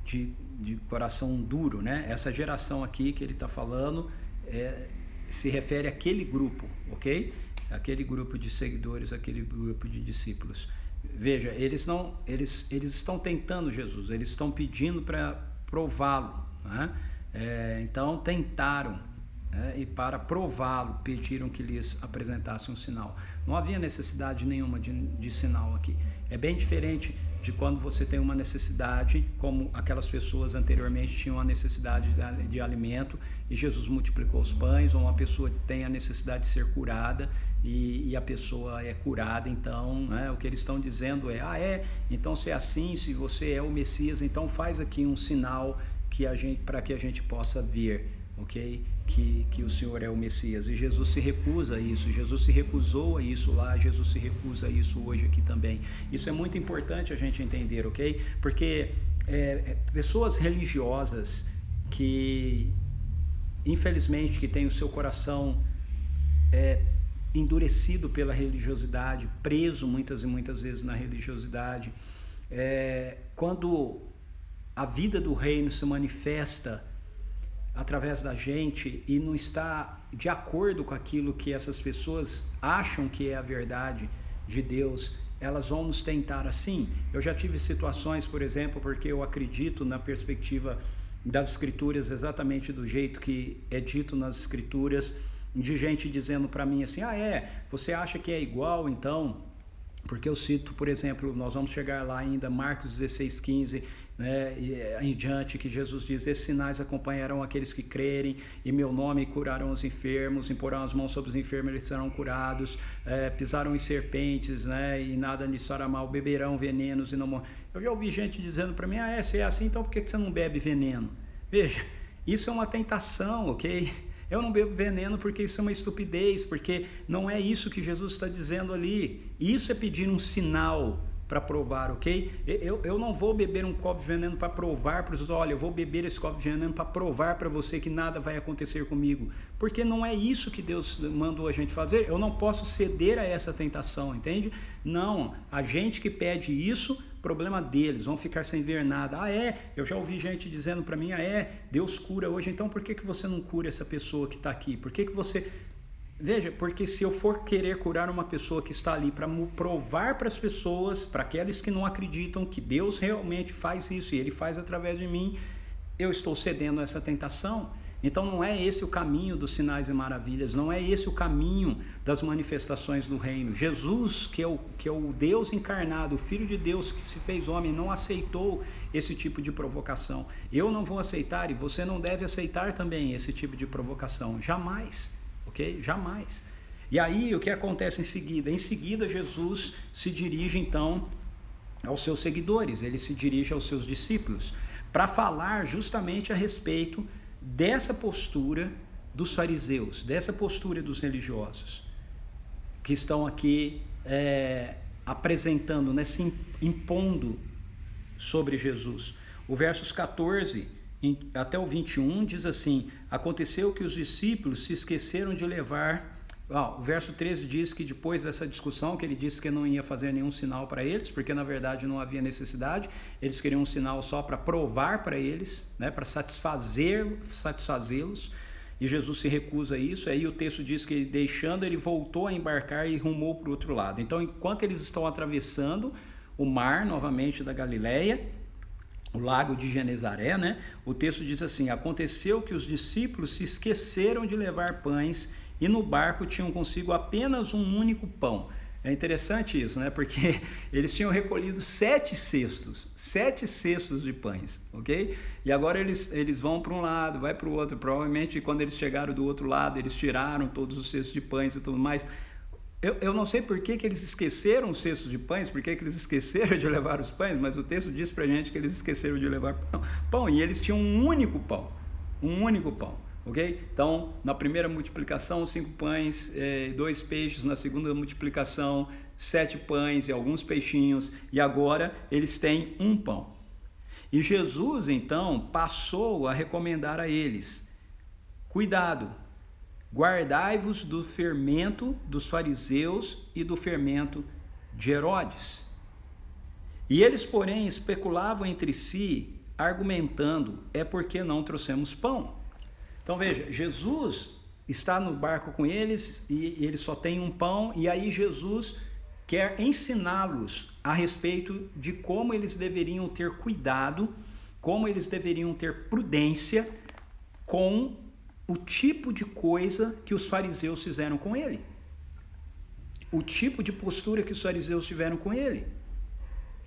de coração duro, né? Essa geração aqui que ele está falando se refere àquele grupo, ok? Aquele grupo de seguidores, aquele grupo de discípulos. Veja, eles estão tentando Jesus, eles estão pedindo para prová-lo, né? Então tentaram, e para prová-lo pediram que lhes apresentasse um sinal. Não havia necessidade nenhuma de sinal aqui. É bem diferente de quando você tem uma necessidade, como aquelas pessoas anteriormente tinham a necessidade de alimento e Jesus multiplicou os pães, ou uma pessoa tem a necessidade de ser curada e a pessoa é curada. Então, né, o que eles estão dizendo então se é assim, se você é o Messias, então faz aqui um sinal para que a gente possa ver, ok? Que o Senhor é o Messias. E Jesus se recusa a isso, Jesus se recusou a isso lá, Jesus se recusa a isso hoje aqui também. Isso é muito importante a gente entender, ok? Porque pessoas religiosas que, infelizmente, que têm o seu coração endurecido pela religiosidade, preso muitas e muitas vezes na religiosidade, quando a vida do reino se manifesta através da gente e não está de acordo com aquilo que essas pessoas acham que é a verdade, de Deus, elas vão nos tentar assim. Eu já tive situações, por exemplo, porque eu acredito na perspectiva das Escrituras exatamente do jeito que é dito nas Escrituras, de gente dizendo para mim assim, você acha que é igual então? Porque eu cito, por exemplo, nós vamos chegar lá ainda, Marcos 16:15, né, em diante, que Jesus diz, esses sinais acompanharão aqueles que crerem, em meu nome curarão os enfermos, imporão as mãos sobre os enfermos, eles serão curados, pisarão em serpentes, né, e nada lhes fará mal, beberão venenos e não morrem. Eu já ouvi gente dizendo para mim, se é assim, então por que você não bebe veneno? Veja, isso é uma tentação, ok? Eu não bebo veneno porque isso é uma estupidez, porque não é isso que Jesus está dizendo ali. Isso é pedir um sinal para provar, ok? Eu não vou beber um copo de veneno para provar para os outros, olha, eu vou beber esse copo de veneno para provar para você que nada vai acontecer comigo, porque não é isso que Deus mandou a gente fazer. Eu não posso ceder a essa tentação, entende? Não, a gente que pede isso, problema deles, vão ficar sem ver nada. Eu já ouvi gente dizendo para mim, Deus cura hoje, então por que você não cura essa pessoa que está aqui? Por que você... Veja, porque se eu for querer curar uma pessoa que está ali para provar para as pessoas, para aqueles que não acreditam que Deus realmente faz isso e Ele faz através de mim, eu estou cedendo a essa tentação. Então não é esse o caminho dos sinais e maravilhas, não é esse o caminho das manifestações do reino. Jesus, que é o Deus encarnado, o Filho de Deus que se fez homem, não aceitou esse tipo de provocação. Eu não vou aceitar e você não deve aceitar também esse tipo de provocação, jamais. Ok? Jamais. E aí o que acontece em seguida? Em seguida Jesus se dirige então aos seus seguidores, ele se dirige aos seus discípulos para falar justamente a respeito dessa postura dos fariseus, dessa postura dos religiosos que estão aqui apresentando, né, se impondo sobre Jesus. O versos 14 até o 21 diz assim, aconteceu que os discípulos se esqueceram de levar... o verso 13 diz que depois dessa discussão, que ele disse que não ia fazer nenhum sinal para eles, porque na verdade não havia necessidade, eles queriam um sinal só para provar para eles, né, para satisfazê-los, e Jesus se recusa a isso. Aí o texto diz que deixando, ele voltou a embarcar e rumou para o outro lado. Então enquanto eles estão atravessando o mar novamente da Galileia, o lago de Genezaré, né? O texto diz assim, aconteceu que os discípulos se esqueceram de levar pães e no barco tinham consigo apenas um único pão. É interessante isso, né? Porque eles tinham recolhido 7 cestos de pães, ok? E agora eles vão para um lado, vai para o outro. Provavelmente quando eles chegaram do outro lado, eles tiraram todos os cestos de pães e tudo mais. Eu não sei por que eles esqueceram os cestos de pães, por que eles esqueceram de levar os pães, mas o texto diz pra gente que eles esqueceram de levar pão e eles tinham um único pão, ok? Então, na primeira multiplicação, 5 pães e 2 peixes, na segunda multiplicação, 7 pães e alguns peixinhos, e agora eles têm um pão. E Jesus, então, passou a recomendar a eles, cuidado, guardai-vos do fermento dos fariseus e do fermento de Herodes. E eles, porém, especulavam entre si, argumentando, é porque não trouxemos pão. Então veja, Jesus está no barco com eles e ele só tem um pão, e aí Jesus quer ensiná-los a respeito de como eles deveriam ter cuidado, como eles deveriam ter prudência com o tipo de coisa que os fariseus fizeram com ele. O tipo de postura que os fariseus tiveram com ele.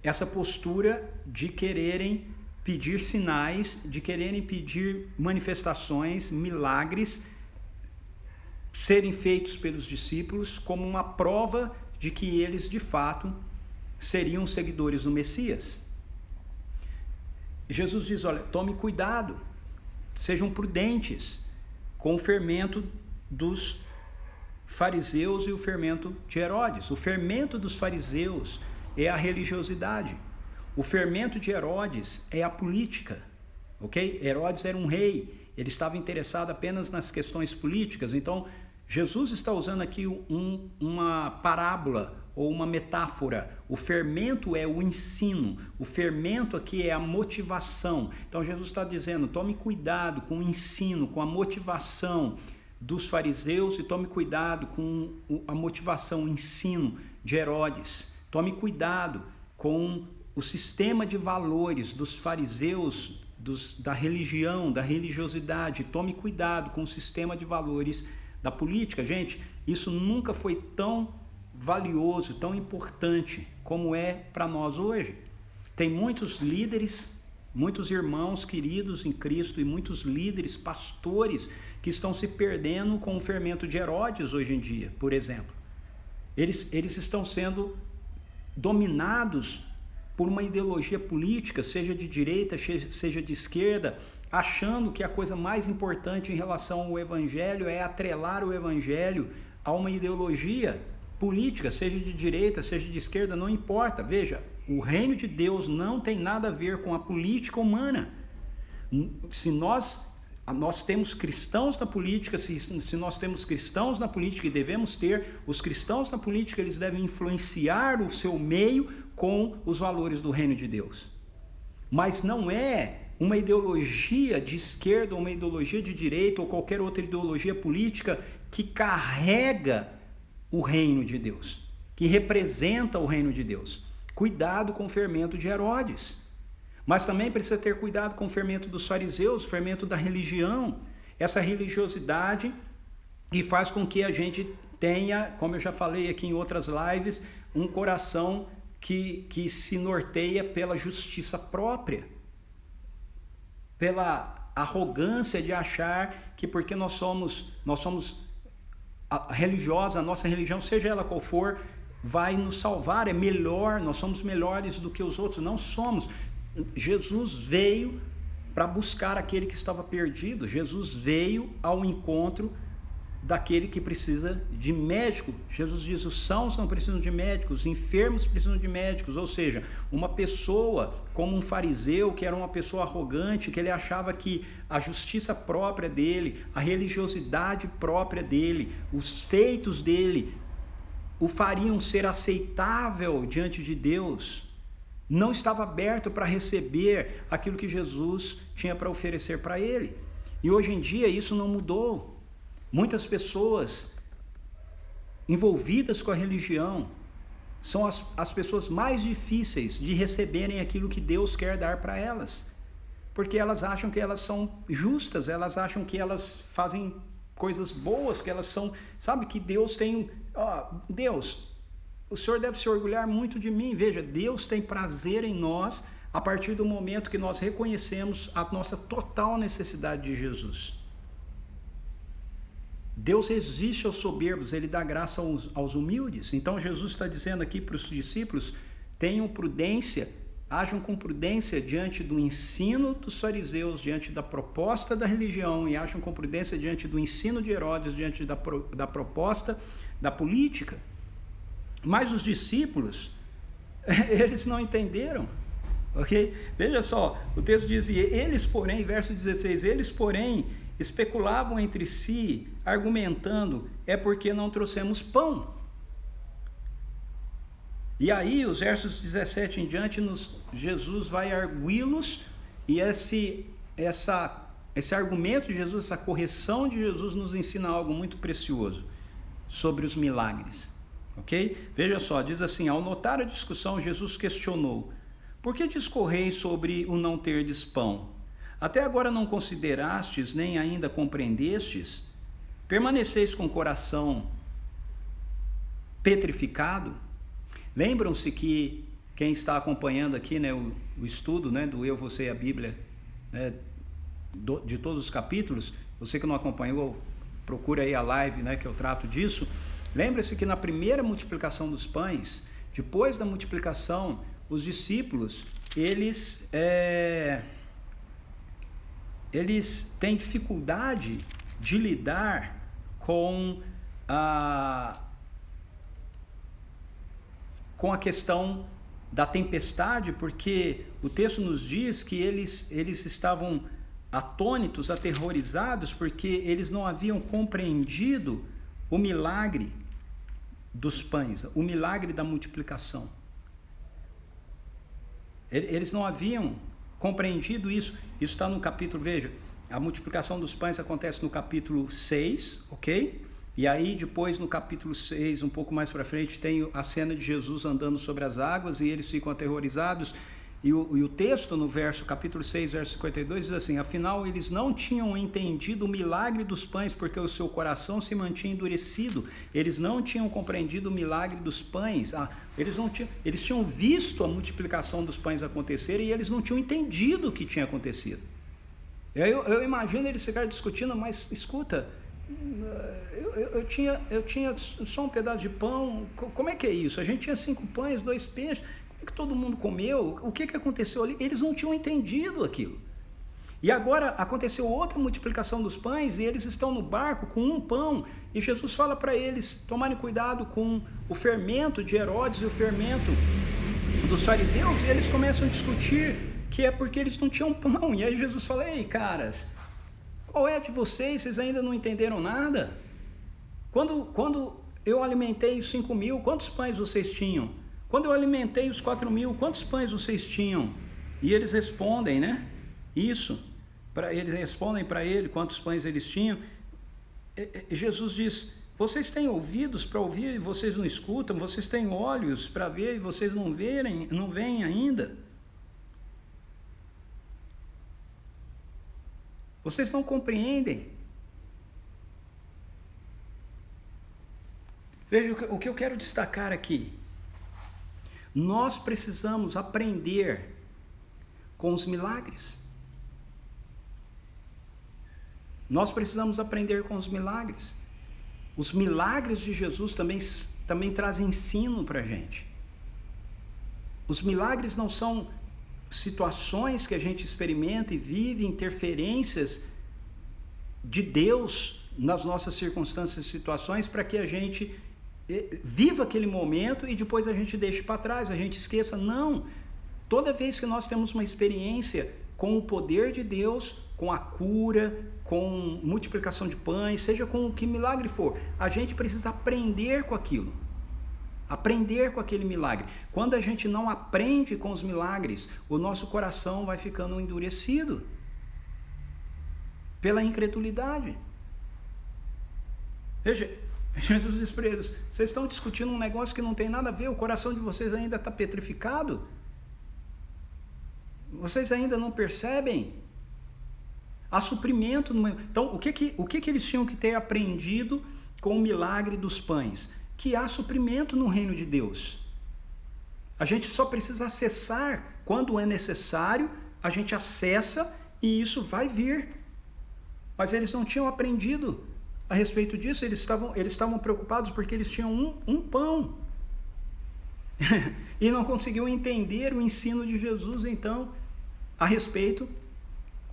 Essa postura de quererem pedir sinais, de quererem pedir manifestações, milagres, serem feitos pelos discípulos como uma prova de que eles, de fato, seriam seguidores do Messias. Jesus diz, olha, tome cuidado, sejam prudentes com o fermento dos fariseus e o fermento de Herodes. O fermento dos fariseus é a religiosidade. O fermento de Herodes é a política, ok? Herodes era um rei, ele estava interessado apenas nas questões políticas. Então, Jesus está usando aqui uma parábola ou uma metáfora. O fermento é o ensino, o fermento aqui é a motivação. Então Jesus está dizendo, tome cuidado com o ensino, com a motivação, dos fariseus e tome cuidado com a motivação, o ensino de Herodes. Tome cuidado com o sistema de valores dos fariseus, da religião, da religiosidade. Tome cuidado com o sistema de valores da política. Gente, isso nunca foi tão valioso, tão importante como é para nós hoje. Tem muitos líderes, muitos irmãos queridos em Cristo e muitos líderes, pastores, que estão se perdendo com o fermento de Herodes hoje em dia, por exemplo. Eles estão sendo dominados por uma ideologia política, seja de direita, seja de esquerda, achando que a coisa mais importante em relação ao evangelho é atrelar o evangelho a uma ideologia política, seja de direita, seja de esquerda, não importa. Veja, o reino de Deus não tem nada a ver com a política humana. Se nós temos cristãos na política, se nós temos cristãos na política, e devemos ter, os cristãos na política, eles devem influenciar o seu meio com os valores do reino de Deus. Mas não é uma ideologia de esquerda, ou uma ideologia de direita, ou qualquer outra ideologia política que carrega o reino de Deus, que representa o reino de Deus. Cuidado com o fermento de Herodes. Mas também precisa ter cuidado com o fermento dos fariseus, o fermento da religião, essa religiosidade que faz com que a gente tenha, como eu já falei aqui em outras lives, um coração que se norteia pela justiça própria, pela arrogância de achar que porque nós somos religiosos, a nossa religião, seja ela qual for, vai nos salvar, é melhor, nós somos melhores do que os outros. Não somos. Jesus veio para buscar aquele que estava perdido. Jesus veio ao encontro daquele que precisa de médico. Jesus diz: os sãos não precisam de médicos, os enfermos precisam de médicos. Ou seja, uma pessoa como um fariseu, que era uma pessoa arrogante, que ele achava que a justiça própria dele, a religiosidade própria dele, os feitos dele o fariam ser aceitável diante de Deus, não estava aberto para receber aquilo que Jesus tinha para oferecer para ele. E hoje em dia isso não mudou. Muitas pessoas envolvidas com a religião são as pessoas mais difíceis de receberem aquilo que Deus quer dar para elas, porque elas acham que elas são justas, elas acham que elas fazem coisas boas, que elas são, sabe, que Deus tem, Deus, o Senhor deve se orgulhar muito de mim. Veja, Deus tem prazer em nós a partir do momento que nós reconhecemos a nossa total necessidade de Jesus. Deus resiste aos soberbos, Ele dá graça aos humildes. Então Jesus está dizendo aqui para os discípulos: tenham prudência, ajam com prudência diante do ensino dos fariseus, diante da proposta da religião, e ajam com prudência diante do ensino de Herodes, diante da proposta da política. Mas os discípulos, eles não entenderam, ok? Veja só, o texto diz: eles porém, verso 16, eles porém especulavam entre si, argumentando: é porque não trouxemos pão. E aí, os versos 17 em diante, Jesus vai arguí-los, e esse argumento de Jesus, essa correção de Jesus, nos ensina algo muito precioso sobre os milagres, ok? Veja só, diz assim: ao notar a discussão, Jesus questionou: por que discorreis sobre o não terdes pão? Até agora não considerastes, nem ainda compreendestes? Permaneceis com o coração petrificado? Lembram-se que quem está acompanhando aqui, né, o estudo, né, do Eu, Você e a Bíblia, né, de todos os capítulos, você que não acompanhou, procura aí a live, né, que eu trato disso. Lembre-se que na primeira multiplicação dos pães, depois da multiplicação, os discípulos, eles têm dificuldade de lidar com a questão da tempestade, porque o texto nos diz que eles estavam atônitos, aterrorizados, porque eles não haviam compreendido o milagre dos pães, o milagre da multiplicação. Eles não haviam compreendido isso. Isso está no capítulo, veja, A multiplicação dos pães acontece no capítulo 6, ok? E aí depois no capítulo 6, um pouco mais para frente, tem a cena de Jesus andando sobre as águas e eles ficam aterrorizados. E o texto no capítulo 6, verso 52 diz assim: afinal eles não tinham entendido o milagre dos pães, porque o seu coração se mantinha endurecido. Eles não tinham compreendido o milagre dos pães. Eles tinham visto a multiplicação dos pães acontecer e eles não tinham entendido o que tinha acontecido. Eu imagino eles ficarem discutindo, mas escuta, eu tinha só um pedaço de pão, como é que é isso? A gente tinha 5 pães, 2 peixes, como é que todo mundo comeu? O que aconteceu ali? Eles não tinham entendido aquilo. E agora aconteceu outra multiplicação dos pães e eles estão no barco com um pão e Jesus fala para eles tomarem cuidado com o fermento de Herodes e o fermento dos fariseus, e eles começam a discutir que é porque eles não tinham pão. E aí Jesus fala: ei, caras, qual é a de vocês? Vocês ainda não entenderam nada? Quando eu alimentei os 5.000, quantos pães vocês tinham? Quando eu alimentei os 4.000, quantos pães vocês tinham? E eles respondem, né? Isso. Eles respondem para ele quantos pães eles tinham. Jesus diz: vocês têm ouvidos para ouvir e vocês não escutam, vocês têm olhos para ver e vocês não veem ainda. Vocês não compreendem. Veja o que eu quero destacar aqui. Nós precisamos aprender com os milagres. Nós precisamos aprender com os milagres. Os milagres de Jesus também trazem ensino para a gente. Os milagres não são situações que a gente experimenta e vive, interferências de Deus nas nossas circunstâncias e situações para que a gente viva aquele momento e depois a gente deixe para trás, a gente esqueça. Não! Toda vez que nós temos uma experiência com o poder de Deus, com a cura, com multiplicação de pães, seja com o que milagre for, a gente precisa aprender com aquilo. Aprender com aquele milagre. Quando a gente não aprende com os milagres, o nosso coração vai ficando endurecido pela incredulidade. Veja, Jesus diz para eles: vocês estão discutindo um negócio que não tem nada a ver, o coração de vocês ainda está petrificado. Vocês ainda não percebem? Há suprimento. Então, o que eles tinham que ter aprendido com o milagre dos pães? Que há suprimento no reino de Deus. A gente só precisa acessar quando é necessário, a gente acessa e isso vai vir. Mas eles não tinham aprendido a respeito disso, eles estavam preocupados porque eles tinham um pão. E não conseguiam entender o ensino de Jesus, então, a respeito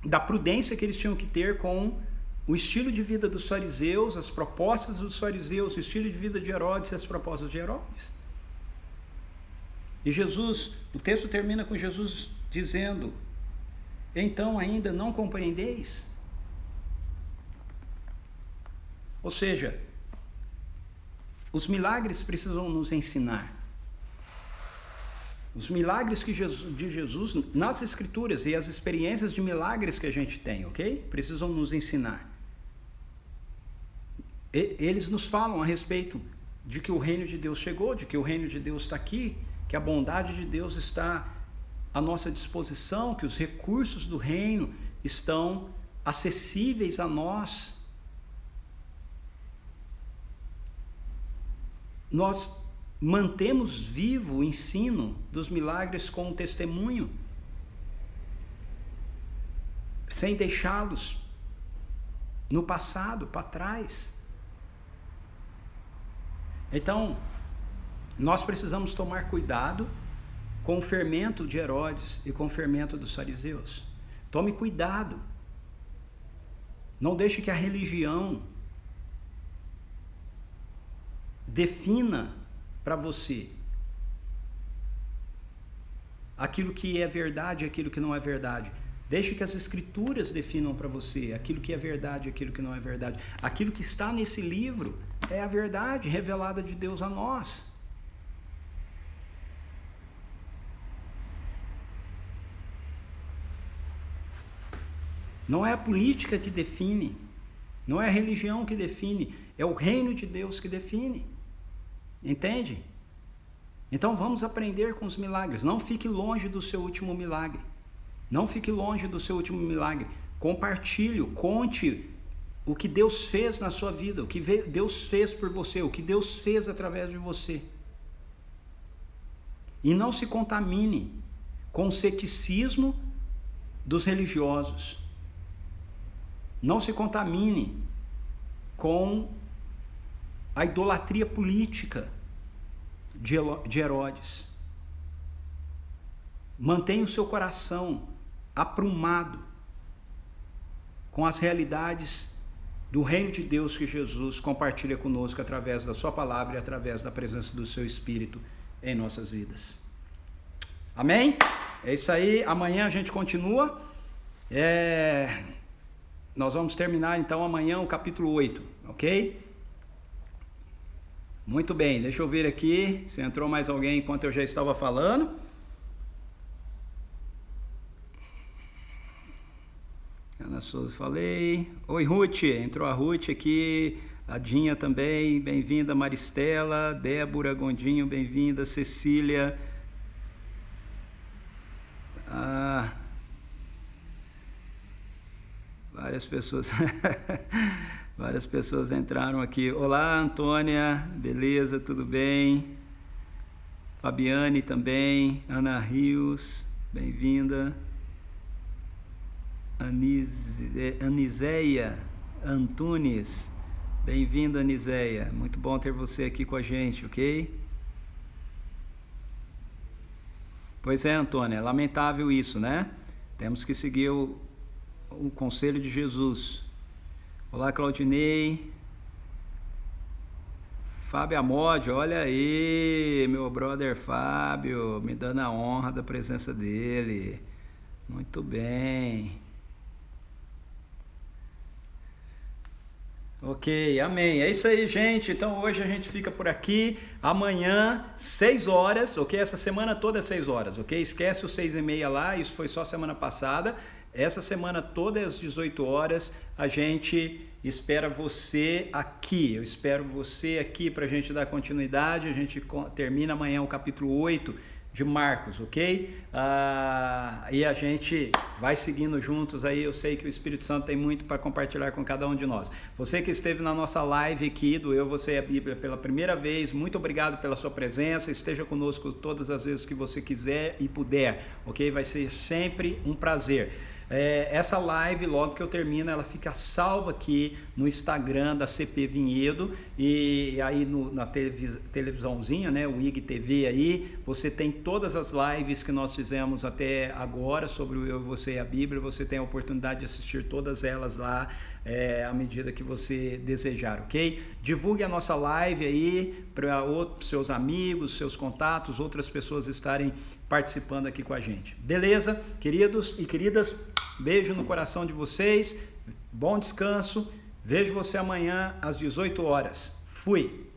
da prudência que eles tinham que ter com o estilo de vida dos fariseus, as propostas dos fariseus, o estilo de vida de Herodes e as propostas de Herodes. E Jesus, o texto termina com Jesus dizendo: então ainda não compreendeis? Ou seja, os milagres precisam nos ensinar. Os milagres de Jesus nas Escrituras e as experiências de milagres que a gente tem, ok? Precisam nos ensinar. Eles nos falam a respeito de que o reino de Deus chegou, de que o reino de Deus está aqui, que a bondade de Deus está à nossa disposição, que os recursos do reino estão acessíveis a nós. Nós mantemos vivo o ensino dos milagres com um testemunho, sem deixá-los no passado, para trás. Então, nós precisamos tomar cuidado com o fermento de Herodes e com o fermento dos fariseus. Tome cuidado. Não deixe que a religião defina para você aquilo que é verdade e aquilo que não é verdade. Deixe que as Escrituras definam para você aquilo que é verdade e aquilo que não é verdade. Aquilo que está nesse livro é a verdade revelada de Deus a nós. Não é a política que define, não é a religião que define, é o reino de Deus que define. Entende? Então vamos aprender com os milagres. Não fique longe do seu último milagre. Não fique longe do seu último milagre. Compartilhe, conte o que Deus fez na sua vida, o que Deus fez por você, o que Deus fez através de você. E não se contamine com o ceticismo dos religiosos. Não se contamine com a idolatria política de Herodes. Mantenha o seu coração aprumado com as realidades do reino de Deus que Jesus compartilha conosco através da sua palavra e através da presença do seu Espírito em nossas vidas. Amém? É isso aí. Amanhã a gente continua. Nós vamos terminar então amanhã o capítulo 8, ok? Muito bem, deixa eu ver aqui se entrou mais alguém enquanto eu já estava falando. Ana Souza, falei. Oi, Ruth, entrou a Ruth aqui. A Dinha também, bem-vinda. Maristela, Débora Gondinho, bem-vinda. Cecília. Várias pessoas várias pessoas entraram aqui. Olá, Antônia, beleza, tudo bem? Fabiane também, Ana Rios, bem-vinda. Aniséia Antunes, bem-vinda, Aniséia, muito bom ter você aqui com a gente, ok? Pois é, Antônia, é lamentável isso, né? Temos que seguir o conselho de Jesus. Olá, Claudinei. Fábio Amode, olha aí, meu brother Fábio, me dando a honra da presença dele. Muito bem. Ok, amém. É isso aí, gente. Então hoje a gente fica por aqui. Amanhã, 6 horas, ok? Essa semana toda é 6 horas, ok? Esquece os 6h30 lá, isso foi só semana passada. Essa semana toda às 18 horas a gente espera você aqui. Eu espero você aqui para a gente dar continuidade. A gente termina amanhã o capítulo 8 de Marcos, ok? E a gente vai seguindo juntos aí. Eu sei que o Espírito Santo tem muito para compartilhar com cada um de nós. Você que esteve na nossa live aqui do Eu, Você e a Bíblia pela primeira vez, muito obrigado pela sua presença. Esteja conosco todas as vezes que você quiser e puder, ok? Vai ser sempre um prazer. Essa live, logo que eu termino, ela fica salva aqui no Instagram da CP Vinhedo, e aí na televisãozinha, né, o IGTV aí, você tem todas as lives que nós fizemos até agora sobre o Eu, Você e a Bíblia. Você tem a oportunidade de assistir todas elas lá à medida que você desejar, ok? Divulgue a nossa live aí para seus amigos, seus contatos, outras pessoas estarem participando aqui com a gente. Beleza? Queridos e queridas, beijo no coração de vocês, bom descanso, vejo você amanhã às 18 horas. Fui!